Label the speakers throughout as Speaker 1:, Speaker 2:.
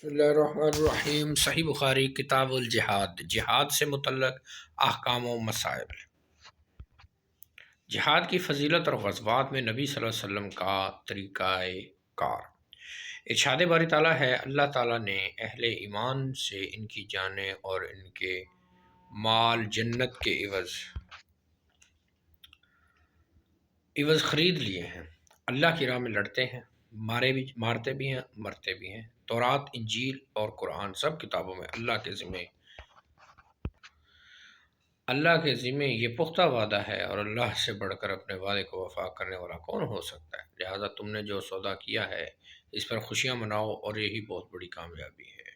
Speaker 1: بسم اللہ الرحمن الرحیم۔ صحیح بخاری کتاب الجہاد، جہاد سے متعلق احکام و مسائل۔ جہاد کی فضیلت اور غزوات میں نبی صلی اللہ علیہ وسلم کا طریقہ کار۔ ارشاد باری تعالیٰ ہے، اللہ تعالیٰ نے اہل ایمان سے ان کی جانیں اور ان کے مال جنت کے عوض خرید لیے ہیں۔ اللہ کی راہ میں لڑتے ہیں، مارتے بھی ہیں، مرتے بھی ہیں۔ تورات، انجیل اور قرآن سب کتابوں میں اللہ کے ذمے یہ پختہ وعدہ ہے، اور اللہ سے بڑھ کر اپنے وعدے کو وفا کرنے والا کون ہو سکتا ہے؟ لہٰذا تم نے جو سودا کیا ہے اس پر خوشیاں مناؤ، اور یہی بہت بڑی کامیابی ہے۔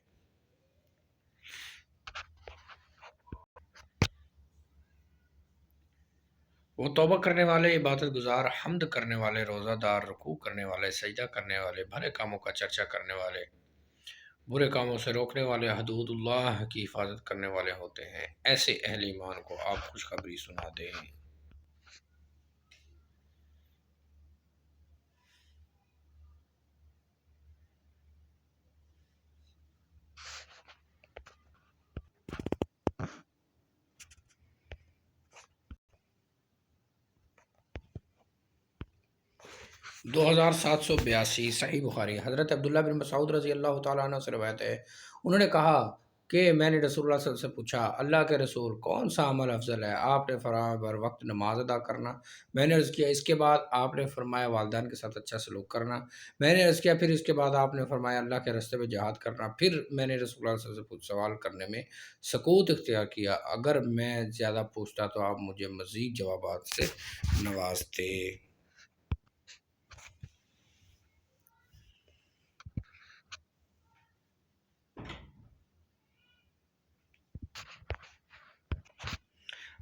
Speaker 1: وہ توبہ کرنے والے، عبادت گزار، حمد کرنے والے، روزہ دار، رکوع کرنے والے، سجدہ کرنے والے، بھلے کاموں کا چرچا کرنے والے، برے کاموں سے روکنے والے، حدود اللہ کی حفاظت کرنے والے ہوتے ہیں۔ ایسے اہل ایمان کو آپ خوشخبری سنا دیں۔ دو ہزار سات سو بیاسی صحیح بخاری۔ حضرت عبداللہ بن مسعود رضی اللہ تعالیٰ عنہ سے روایت ہے، انہوں نے کہا کہ میں نے رسول اللہ صلی اللہ علیہ وسلم سے پوچھا، اللہ کے رسول کون سا عمل افضل ہے؟ آپ نے فرمایا بر وقت نماز ادا کرنا۔ میں نے عرض کیا اس کے بعد؟ آپ نے فرمایا والدین کے ساتھ اچھا سلوک کرنا۔ میں نے عرض کیا پھر اس کے بعد؟ آپ نے فرمایا اللہ کے راستے میں جہاد کرنا۔ پھر میں نے رسول اللہ صلی اللہ علیہ وسلم سے سوال کرنے میں سکوت اختیار کیا، اگر میں زیادہ پوچھتا تو آپ مجھے مزید جوابات سے نوازتے۔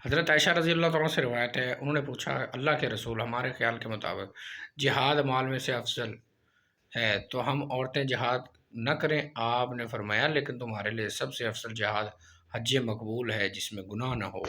Speaker 1: حضرت عائشہ رضی اللہ عنہ سے روایت ہے، انہوں نے پوچھا، اللہ کے رسول ہمارے خیال کے مطابق جہاد مال میں سے افضل ہے، تو ہم عورتیں جہاد نہ کریں؟ آپ نے فرمایا لیکن تمہارے لیے سب سے افضل جہاد حج مقبول ہے جس میں گناہ نہ ہو۔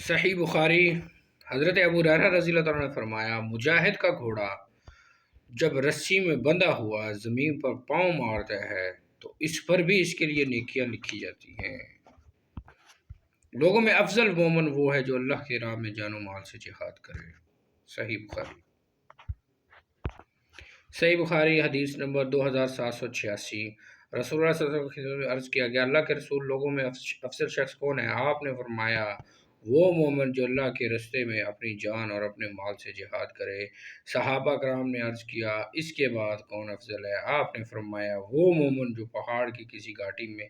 Speaker 1: صحیح بخاری۔ حضرت ابو ہریرہ رضی اللہ عنہ نے فرمایا، مجاہد کا گھوڑا جب رسی میں بندھا ہوا زمین پر پاؤں مارتا ہے تو اس پر بھی اس کے لیے نیکیاں لکھی جاتی ہیں۔ لوگوں میں افضل مومن وہ ہے جو اللہ کی راہ میں جان و مال سے جہاد کرے۔ صحیح بخاری۔ صحیح بخاری حدیث نمبر 2786۔ رسول اللہ صلی اللہ علیہ وسلم کی خدمت میں عرض کیا گیا، اللہ کے رسول لوگوں میں افضل شخص کون ہے؟ آپ نے فرمایا، وہ مومن جو اللہ کے راستے میں اپنی جان اور اپنے مال سے جہاد کرے۔ صحابہ کرام نے عرض کیا، اس کے بعد کون افضل ہے؟ آپ نے فرمایا، وہ مومن جو پہاڑ کی کسی گھاٹی میں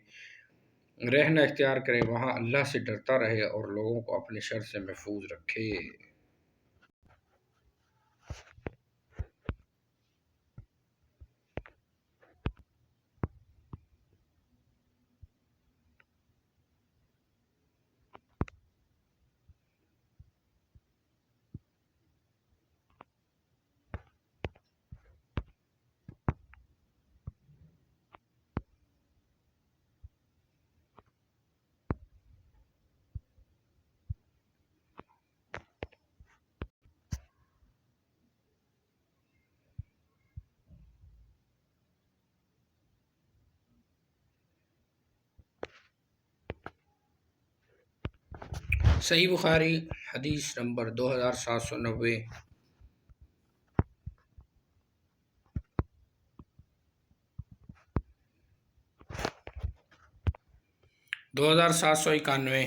Speaker 1: رہنا اختیار کرے، وہاں اللہ سے ڈرتا رہے اور لوگوں کو اپنے شر سے محفوظ رکھے۔ صحیح بخاری حدیث نمبر 2790۔ 2791۔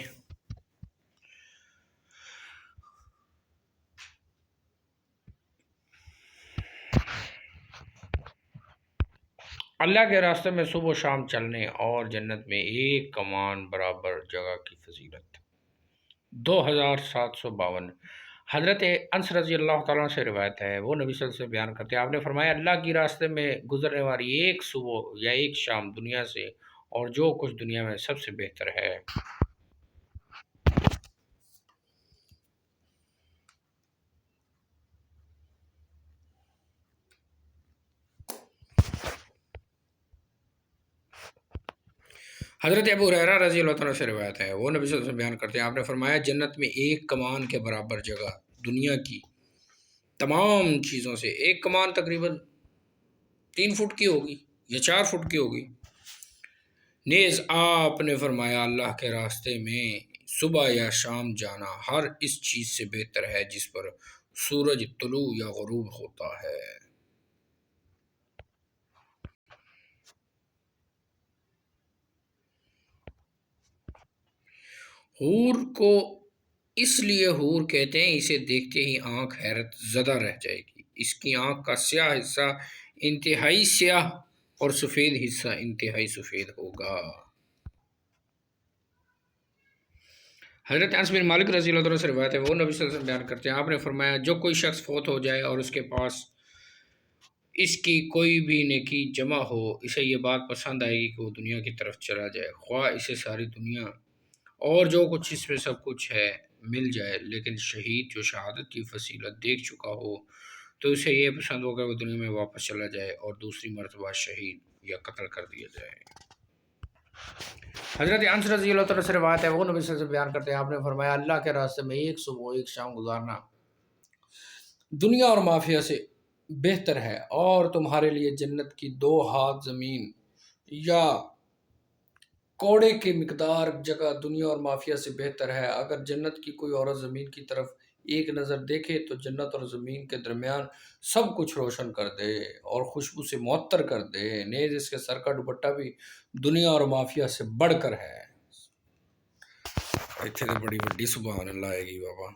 Speaker 1: اللہ کے راستے میں صبح و شام چلنے اور جنت میں ایک کمان برابر جگہ کی فضیلت۔ 2752۔ حضرت انس رضی اللہ تعالیٰ سے روایت ہے، وہ نبی صلی اللہ علیہ وسلم سے بیان کرتے ہیں، آپ نے فرمایا، اللہ کی راستے میں گزرنے والی ایک صبح یا ایک شام دنیا سے اور جو کچھ دنیا میں سب سے بہتر ہے۔ حضرت ابو ہریرہ رضی اللہ تعالیٰ سے روایت ہے، وہ نبی صلی اللہ علیہ وسلم بیان کرتے ہیں، آپ نے فرمایا جنت میں ایک کمان کے برابر جگہ دنیا کی تمام چیزوں سے، ایک کمان تقریباً 3 فٹ کی ہوگی یا 4 فٹ کی ہوگی، نیز آپ نے فرمایا اللہ کے راستے میں صبح یا شام جانا ہر اس چیز سے بہتر ہے جس پر سورج طلوع یا غروب ہوتا ہے۔ حور کو اس لیے حور کہتے ہیں، اسے دیکھتے ہی آنکھ حیرت زدہ رہ جائے گی، اس کی آنکھ کا سیاہ حصہ انتہائی سیاہ اور سفید حصہ انتہائی سفید ہوگا۔ حضرت انس بن مالک رضی اللہ عنہ سے روایت ہے، وہ نبی صلی اللہ علیہ وسلم بیان کرتے ہیں، آپ نے فرمایا جو کوئی شخص فوت ہو جائے اور اس کے پاس اس کی کوئی بھی نیکی جمع ہو، اسے یہ بات پسند آئے گی کہ وہ دنیا کی طرف چلا جائے، خواہ اسے ساری دنیا اور جو کچھ اس میں سب کچھ ہے مل جائے، لیکن شہید جو شہادت کی فضیلت دیکھ چکا ہو تو اسے یہ پسند ہوگا وہ دنیا میں واپس چلا جائے اور دوسری مرتبہ شہید یا قتل کر دیا جائے۔ حضرت انس رضی اللہ تعالیٰ سے روایت ہے، وہ نبی صلی اللہ علیہ وسلم بیان کرتے ہیں، آپ نے فرمایا اللہ کے راستے میں ایک صبح ایک شام گزارنا دنیا اور مافیہ سے بہتر ہے، اور تمہارے لیے جنت کی 2 ہاتھ زمین یا کوڑے کی مقدار جگہ دنیا اور مافیہ سے بہتر ہے۔ اگر جنت کی کوئی عورت زمین کی طرف ایک نظر دیکھے تو جنت اور زمین کے درمیان سب کچھ روشن کر دے اور خوشبو سے معطر کر دے، نیز اس کے سر کا دوپٹہ بھی دنیا اور مافیہ سے بڑھ کر ہے۔ اتنے تو بڑی وڈی سبحان اللہ آئے گی بابا۔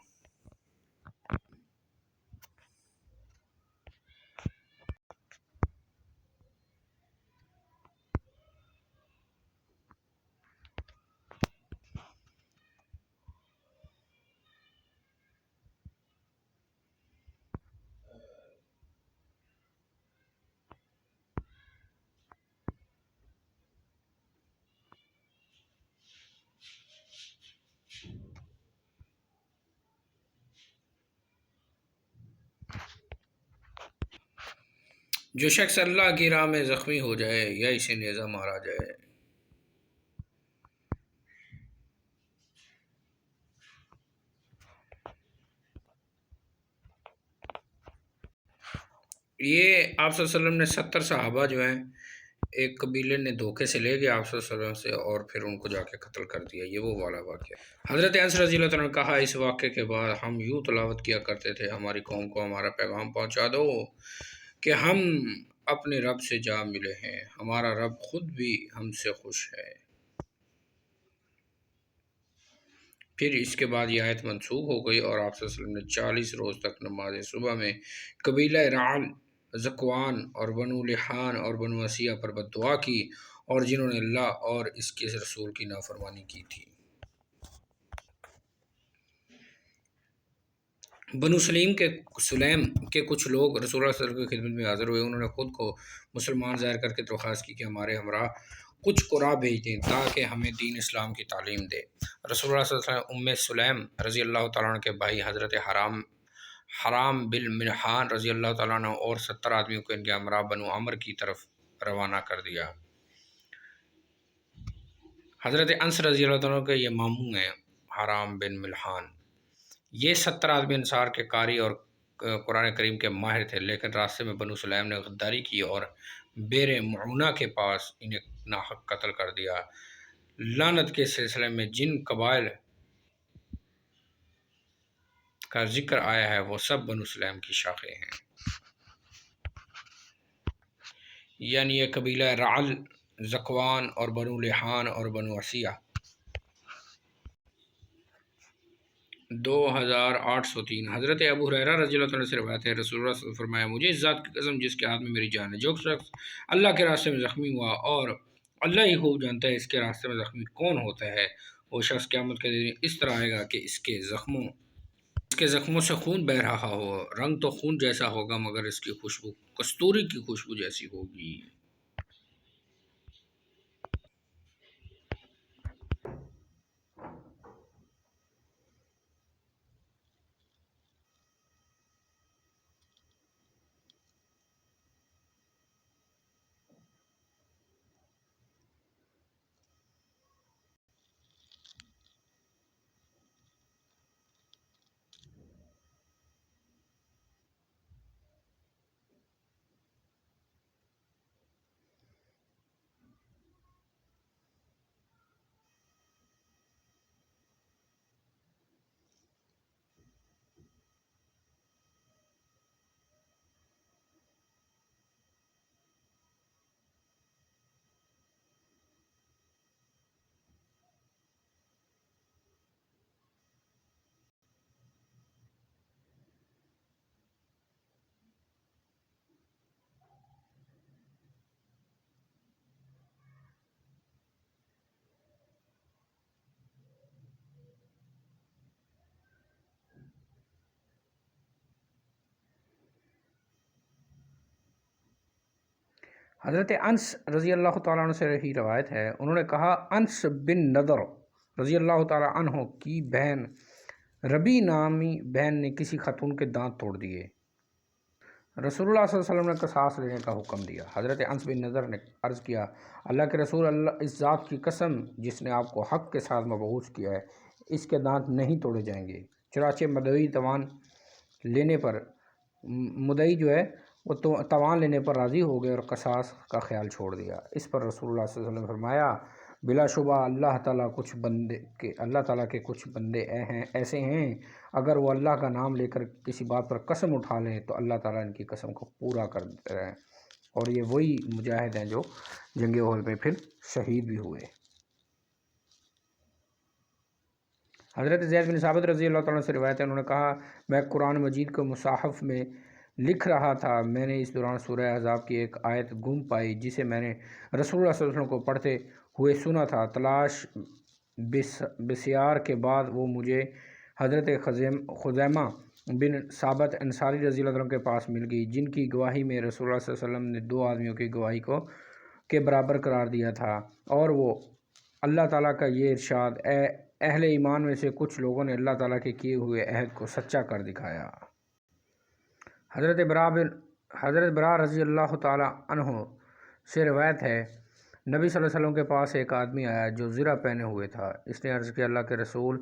Speaker 1: جو شخص اللہ کی راہ میں زخمی ہو جائے یا اسے نیزہ مارا جائے، یہ آپ صلی اللہ علیہ وسلم نے 70 صحابہ جو ہیں ایک قبیلے نے دھوکے سے لے گیا آپ صلی اللہ علیہ وسلم سے اور پھر ان کو جا کے قتل کر دیا، یہ وہ والا واقعہ۔ حضرت انس رضی اللہ عنہ نے کہا اس واقعے کے بعد ہم یوں تلاوت کیا کرتے تھے، ہماری قوم کو ہمارا پیغام پہنچا دو کہ ہم اپنے رب سے جا ملے ہیں، ہمارا رب خود بھی ہم سے خوش ہے۔ پھر اس کے بعد یہ آیت منسوخ ہو گئی اور آپ صلی اللہ علیہ وسلم نے 40 روز تک نماز صبح میں قبیلہ رعل، ذکوان اور بنو لحان اور بنو عصیہ پر بد دعا کی اور جنہوں نے اللہ اور اس کے رسول کی نافرمانی کی تھی۔ بنو سلیم کے کچھ لوگ رسول اللہ صلی اللہ علیہ وسلم کی خدمت میں حاضر ہوئے، انہوں نے خود کو مسلمان ظاہر کر کے درخواست کی کہ ہمارے ہمراہ کچھ قرا بھیج دیں تاکہ ہمیں دین اسلام کی تعلیم دے۔ رسول اللہ صلی اللہ علیہ وسلم سلیم رضی اللہ تعالیٰ عنہ کے بھائی حضرت حرام بن ملحان رضی اللہ تعالیٰ عنہ اور 70 آدمیوں کو ان کے ہمراہ بنو عمر کی طرف روانہ کر دیا۔ حضرت انس رضی اللہ عنہ کے یہ ماموں ہیں حرام بن ملحان، یہ 70 آدمی انصار کے قاری اور قرآن کریم کے ماہر تھے، لیکن راستے میں بنو سلیم نے غداری کی اور بیر معونہ کے پاس انہیں ناحق قتل کر دیا۔ لعنت کے سلسلے میں جن قبائل کا ذکر آیا ہے وہ سب بنو سلیم کی شاخیں ہیں، یعنی یہ قبیلہ رعل، ذکوان اور بنو لحان اور بنو عصیہ۔ 2803 حضرت ابو ہریرہ رضی اللہ عنہ سے روایت ہے، رسول اللہ صلی اللہ علیہ وسلم نے فرمایا مجھے اس ذات کی قسم جس کے ہاتھ میں میری جان ہے، جو شخص اللہ کے راستے میں زخمی ہوا اور اللہ ہی خوب جانتا ہے اس کے راستے میں زخمی کون ہوتا ہے، وہ شخص قیامت کے دن اس طرح آئے گا کہ اس کے زخموں سے خون بہہ رہا ہو، رنگ تو خون جیسا ہوگا مگر اس کی خوشبو کستوری کی خوشبو جیسی ہوگی۔ حضرت انس رضی اللہ تعالیٰ عنہ سے رہی روایت ہے، انہوں نے کہا انس بن نضر رضی اللہ تعالیٰ عنہ کی بہن ربی نامی بہن نے کسی خاتون کے دانت توڑ دیے۔ رسول اللہ صلی اللہ علیہ وسلم نے قصاص لینے کا حکم دیا۔ حضرت انس بن نضر نے عرض کیا، اللہ کے رسول، اللہ اس ذات کی قسم جس نے آپ کو حق کے ساتھ مبعوث کیا ہے، اس کے دانت نہیں توڑے جائیں گے۔ چنانچہ مدعی جو ہے وہ توان لینے پر راضی ہو گئے اور قصاص کا خیال چھوڑ دیا۔ اس پر رسول اللہ صلی اللہ علیہ وسلم نے فرمایا، بلا شبہ اللہ تعالیٰ کے کچھ بندے ایسے ہیں، اگر وہ اللہ کا نام لے کر کسی بات پر قسم اٹھا لیں تو اللہ تعالیٰ ان کی قسم کو پورا کر دیتے ہیں، اور یہ وہی مجاہد ہیں جو جنگ احد میں پھر شہید بھی ہوئے۔ حضرت زید بن ثابت رضی اللہ تعالیٰ سے روایت ہے، انہوں نے کہا، میں قرآن مجید کو مصحف میں لکھ رہا تھا، میں نے اس دوران سورہ احزاب کی ایک آیت گم پائی جسے میں نے رسول اللہ صلی اللہ علیہ وسلم کو پڑھتے ہوئے سنا تھا۔ تلاش بسیار کے بعد وہ مجھے حضرت خزیمہ بن ثابت انصاری رضی اللہ عنہ کے پاس مل گئی، جن کی گواہی میں رسول اللہ صلی اللہ علیہ وسلم نے 2 آدمیوں کی گواہی کو کے برابر قرار دیا تھا، اور وہ اللہ تعالیٰ کا یہ ارشاد، اہل ایمان میں سے کچھ لوگوں نے اللہ تعالیٰ کے کیے ہوئے عہد کو سچا کر دکھایا۔ حضرت برا رضی اللہ تعالیٰ عنہ سے روایت ہے، نبی صلی اللہ علیہ وسلم کے پاس ایک آدمی آیا جو زرہ پہنے ہوئے تھا۔ اس نے عرض کیا، اللہ کے رسول،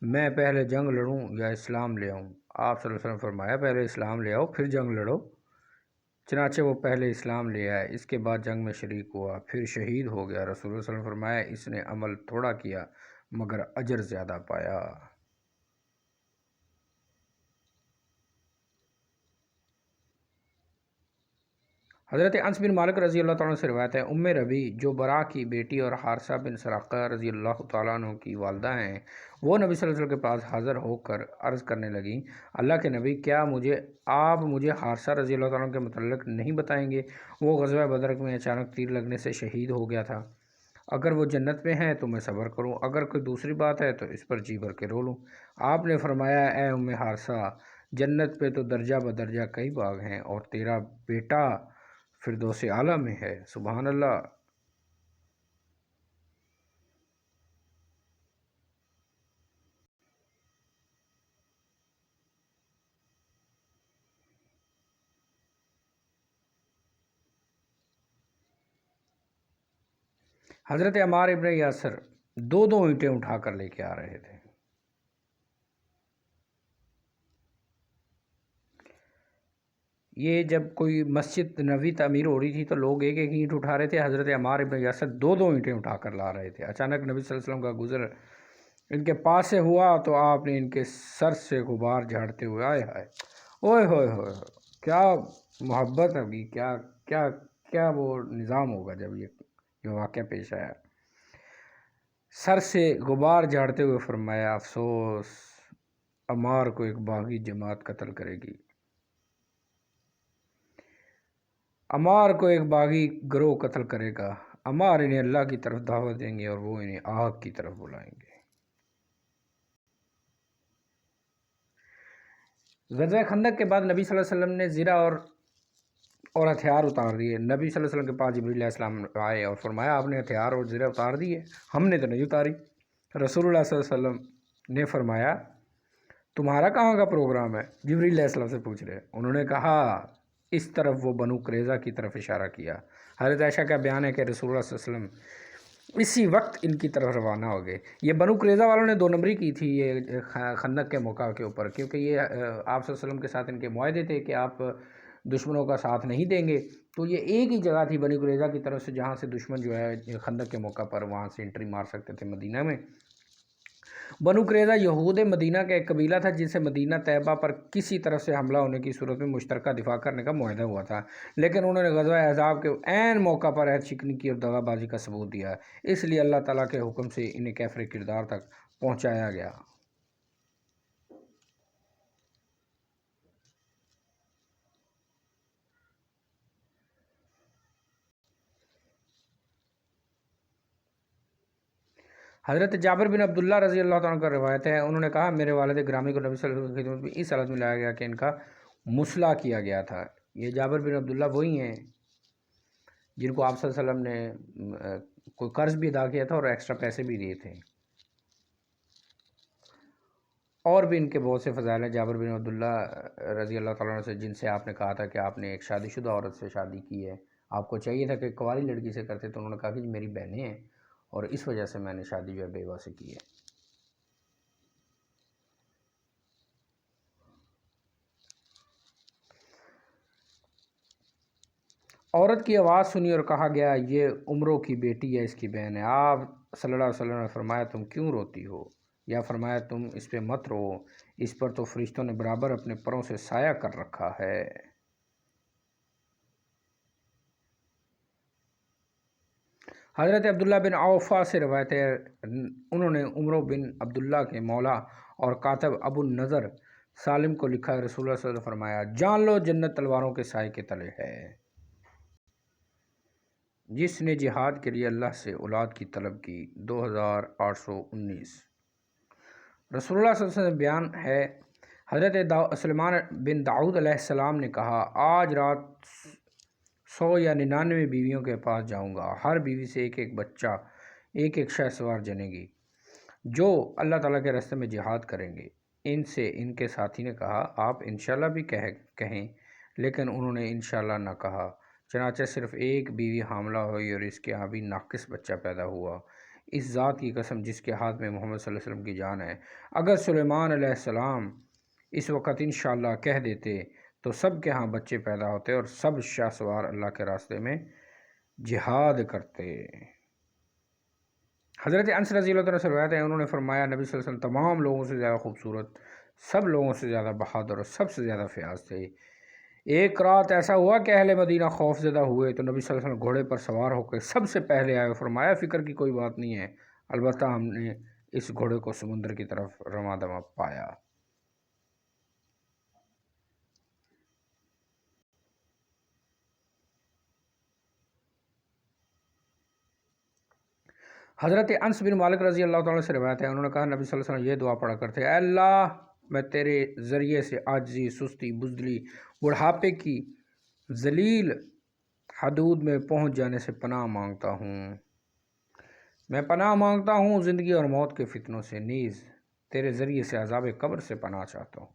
Speaker 1: میں پہلے جنگ لڑوں یا اسلام لے آؤں؟ آپ صلی اللہ علیہ وسلم نے فرمایا، پہلے اسلام لے آؤ پھر جنگ لڑو۔ چنانچہ وہ پہلے اسلام لے آئے، اس کے بعد جنگ میں شریک ہوا، پھر شہید ہو گیا۔ رسول اللہ صلی اللہ علیہ وسلم نے فرمایا، اس نے عمل تھوڑا کیا مگر اجر زیادہ پایا۔ حضرت انس بن مالک رضی اللہ تعالیٰ عنہ سے روایت ہے، ربی جو برا کی بیٹی اور حارثہ بن سراقہ رضی اللہ تعالیٰ عنہ کی والدہ ہیں، وہ نبی صلی اللہ علیہ وسلم کے پاس حاضر ہو کر عرض کرنے لگیں، اللہ کے نبی، کیا آپ مجھے حارثہ رضی اللہ تعالیٰ عنہ کے متعلق نہیں بتائیں گے؟ وہ غزوہ بدر میں اچانک تیر لگنے سے شہید ہو گیا تھا۔ اگر وہ جنت میں ہے تو میں صبر کروں، اگر کوئی دوسری بات ہے تو اس پر جی بھر کے رو لوں۔ آپ نے فرمایا، اے حارثہ، جنت پہ تو درجہ بدرجہ کئی باغ ہیں، اور تیرا بیٹا فردوس اعلیٰ میں ہے۔ سبحان اللہ۔ حضرت عمار ابن یاسر 2 اینٹیں اٹھا کر لے کے آ رہے تھے۔ یہ جب کوئی مسجد نبوی تعمیر ہو رہی تھی تو لوگ ایک ایک اینٹ اٹھا رہے تھے، حضرت عمار ابن یاسر 2 اینٹیں اٹھا کر لا رہے تھے۔ اچانک نبی صلی اللہ علیہ وسلم کا گزر ان کے پاس سے ہوا تو آپ نے ان کے سر سے غبار جھاڑتے ہوئے، آئے ہائے، اوئے ہوئے ہوئے، کیا محبت ہوگی، کیا کیا کیا وہ نظام ہوگا جب یہ واقعہ پیش آیا۔ سر سے غبار جھاڑتے ہوئے فرمایا، افسوس، عمار کو ایک باغی جماعت قتل کرے گی، عمار کو ایک باغی گروہ قتل کرے گا، عمار انہیں اللہ کی طرف دعوت دیں گے اور وہ انہیں آگ کی طرف بلائیں گے۔ غزوہ خندق کے بعد نبی صلی اللہ علیہ وسلم نے زرہ اور ہتھیار اتار دیے۔ نبی صلی اللہ علیہ وسلم کے پاس جبرائیل علیہ السلام آئے اور فرمایا، آپ نے ہتھیار اور زرہ اتار دیے؟ ہم نے تو نہیں اتاری۔ رسول اللہ صلی اللہ علیہ وسلم نے فرمایا، تمہارا کہاں کا پروگرام ہے؟ جبرائیل علیہ السلام سے پوچھ رہے۔ انہوں نے کہا، اس طرف، وہ بنو قریظہ کی طرف اشارہ کیا۔ حضرت عائشہ کا بیان ہے کہ رسول اللہ صلی اللہ علیہ وسلم اسی وقت ان کی طرف روانہ ہو گئے۔ یہ بنو قریظہ والوں نے 2 نمبری کی تھی یہ خندق کے موقع کے اوپر، کیونکہ یہ آپ صلی اللہ علیہ وسلم کے ساتھ ان کے معاہدے تھے کہ آپ دشمنوں کا ساتھ نہیں دیں گے، تو یہ ایک ہی جگہ تھی بنو قریظہ کی طرف سے جہاں سے دشمن جو ہے خندق کے موقع پر وہاں سے انٹری مار سکتے تھے مدینہ میں۔ بنو قریظہ یہود مدینہ کا ایک قبیلہ تھا جن سے مدینہ طیبہ پر کسی طرف سے حملہ ہونے کی صورت میں مشترکہ دفاع کرنے کا معاہدہ ہوا تھا، لیکن انہوں نے غزوہ احزاب کے عین موقع پر عہد شکنی کی اور دغا بازی کا ثبوت دیا، اس لیے اللہ تعالیٰ کے حکم سے انہیں کیفر کردار تک پہنچایا گیا۔ حضرت جابر بن عبداللہ رضی اللہ عنہ کا روایت ہے، انہوں نے کہا، میرے والد گرامی کو نبی صلی اللہ علیہ وسلم کی خدمت میں اس حالت میں لایا گیا کہ ان کا مسلح کیا گیا تھا۔ یہ جابر بن عبداللہ وہی ہیں جن کو آپ صلی اللہ علیہ وسلم نے کوئی قرض بھی ادا کیا تھا اور ایکسٹرا پیسے بھی دیے تھے۔ اور بھی ان کے بہت سے فضائل ہیں۔ جابر بن عبداللہ رضی اللہ تعالیٰ عنہ سے، جن سے آپ نے کہا تھا کہ آپ نے ایک شادی شدہ عورت سے شادی کی ہے، آپ کو چاہیے تھا کہ کنواری لڑکی سے کرتے، تو انہوں نے کہا کہ میری بہنیں ہیں اور اس وجہ سے میں نے شادی جو ہے بیوہ سے کی ہے۔ عورت کی آواز سنی اور کہا گیا یہ عمرو کی بیٹی ہے، اس کی بہن ہے۔ آپ صلی اللہ علیہ وسلم نے فرمایا تم کیوں روتی ہو، یا فرمایا تم اس پہ مت رو، اس پر تو فرشتوں نے برابر اپنے پروں سے سایہ کر رکھا ہے۔ حضرت عبداللہ بن عوفہ سے روایت ہے، انہوں نے عمرو بن عبداللہ کے مولا اور کاتب ابو النضر سالم کو لکھا ہے، رسول اللہ صلی اللہ علیہ وسلم نے فرمایا جان لو جنت تلواروں کے سائے کے تلے ہے۔ جس نے جہاد کے لیے اللہ سے اولاد کی طلب کی۔ 2819۔ رسول اللہ صلی اللہ علیہ وسلم بیان ہے، حضرت سلیمان بن داؤد علیہ السلام نے کہا آج رات 100 یا 99 بیویوں کے پاس جاؤں گا، ہر بیوی سے ایک ایک بچہ، ایک ایک شہ سوار جنے گی جو اللہ تعالیٰ کے راستے میں جہاد کریں گے۔ ان سے ان کے ساتھی نے کہا آپ انشاءاللہ بھی کہیں، لیکن انہوں نے انشاءاللہ نہ کہا، چنانچہ صرف ایک بیوی حاملہ ہوئی اور اس کے ہاں بھی ناقص بچہ پیدا ہوا۔ اس ذات کی قسم جس کے ہاتھ میں محمد صلی اللہ علیہ وسلم کی جان ہے، اگر سلیمان علیہ السلام اس وقت انشاءاللہ کہہ دیتے تو سب کے ہاں بچے پیدا ہوتے اور سب شاہ سوار اللہ کے راستے میں جہاد کرتے۔ حضرت انس رضی اللہ عنہ سے روایت ہے، انہوں نے فرمایا نبی صلی اللہ علیہ وسلم تمام لوگوں سے زیادہ خوبصورت، سب لوگوں سے زیادہ بہادر اور سب سے زیادہ فیاض تھے۔ ایک رات ایسا ہوا کہ اہل مدینہ خوف زدہ ہوئے تو نبی صلی اللہ علیہ وسلم گھوڑے پر سوار ہو کے سب سے پہلے آئے، فرمایا فکر کی کوئی بات نہیں ہے، البتہ ہم نے اس گھوڑے کو سمندر کی طرف رواں دواں پایا۔ حضرت انس بن مالک رضی اللہ تعالیٰ سے روایت ہے، انہوں نے کہا نبی صلی اللہ علیہ وسلم یہ دعا پڑھا کرتے اے اللہ میں تیرے ذریعے سے عاجزی، سستی، بزدلی، بڑھاپے کی ذلیل حدود میں پہنچ جانے سے پناہ مانگتا ہوں۔ میں پناہ مانگتا ہوں زندگی اور موت کے فتنوں سے، نیز تیرے ذریعے سے عذاب قبر سے پناہ چاہتا ہوں۔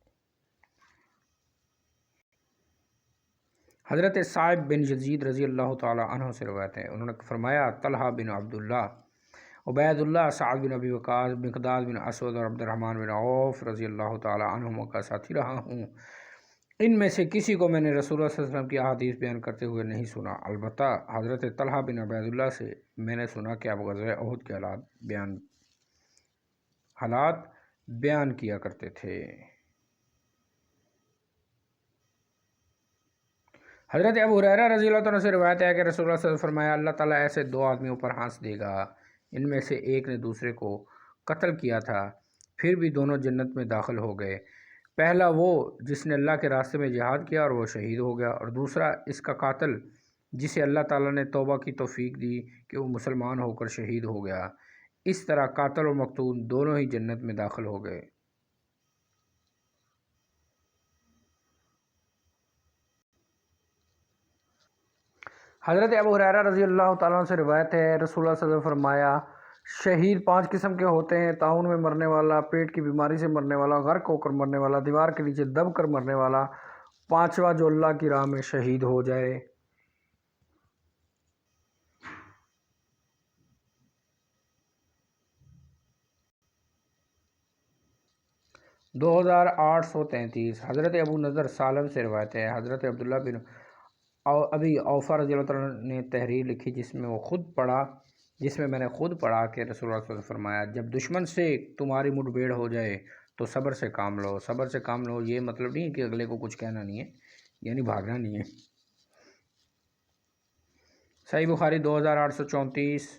Speaker 1: حضرت صاحب بن یزید رضی اللہ تعالیٰ عنہ سے روایت ہے، انہوں نے فرمایا طلحہ بن عبداللہ، عبید اللہ، سعد بن ابی وقاص، مقداد بن اسود اور عبد الرحمن بن عوف رضی اللہ تعالیٰ عنہم کا ساتھی رہا ہوں۔ ان میں سے کسی کو میں نے رسول اللہ صلی اللہ علیہ وسلم کی احادیث بیان کرتے ہوئے نہیں سنا، البتہ حضرت طلحہ بن عبید اللہ سے میں نے سنا کہ آپ غزوہ احد کے حالات بیان کیا کرتے تھے۔ حضرت ابو ہریرہ رضی اللہ عنہ سے روایت ہے کہ رسول اللہ صلی اللہ علیہ وسلم فرمایا اللہ تعالیٰ ایسے دو آدمیوں پر ہنس دے گا، ان میں سے ایک نے دوسرے کو قتل کیا تھا، پھر بھی دونوں جنت میں داخل ہو گئے۔ پہلا وہ جس نے اللہ کے راستے میں جہاد کیا اور وہ شہید ہو گیا، اور دوسرا اس کا قاتل جسے اللہ تعالیٰ نے توبہ کی توفیق دی کہ وہ مسلمان ہو کر شہید ہو گیا۔ اس طرح قاتل اور مقتول دونوں ہی جنت میں داخل ہو گئے۔ حضرت ابو ہریرہ رضی اللہ تعالیٰ عنہ سے روایت ہے، رسول اللہ صلی اللہ علیہ وسلم فرمایا شہید 5 قسم کے ہوتے ہیں، طاعون میں مرنے والا، پیٹ کی بیماری سے مرنے والا، غرق ہو کر مرنے والا، دیوار کے نیچے دب کر مرنے والا، 5واں جو اللہ کی راہ میں شہید ہو جائے۔ 2833۔ حضرت ابو نضر سالم سے روایت ہے، حضرت عبداللہ بن ابی اوفا رضی اللہ عنہ نے تحریر لکھی جس میں میں نے خود پڑھا کہ رسول اللہ صلی اللہ علیہ وسلم نے فرمایا جب دشمن سے تمہاری مٹ بھیڑ ہو جائے تو صبر سے کام لو۔ صبر سے کام لو یہ مطلب نہیں ہے کہ اگلے کو کچھ کہنا نہیں ہے، یعنی بھاگنا نہیں ہے۔ صحیح بخاری 2834۔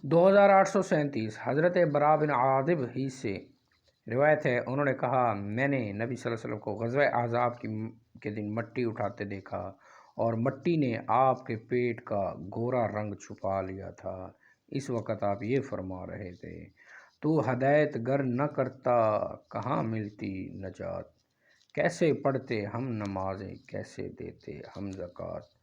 Speaker 1: دو ہزار 837۔ حضرت برا بن عازب ہی سے روایت ہے، انہوں نے کہا میں نے نبی صلی اللہ علیہ وسلم کو غزوہ احزاب کے دن مٹی اٹھاتے دیکھا اور مٹی نے آپ کے پیٹ کا گورا رنگ چھپا لیا تھا۔ اس وقت آپ یہ فرما رہے تھے، تو ہدایت گر نہ کرتا کہاں ملتی نجات، کیسے پڑھتے ہم نمازیں کیسے دیتے ہم زکوٰۃ۔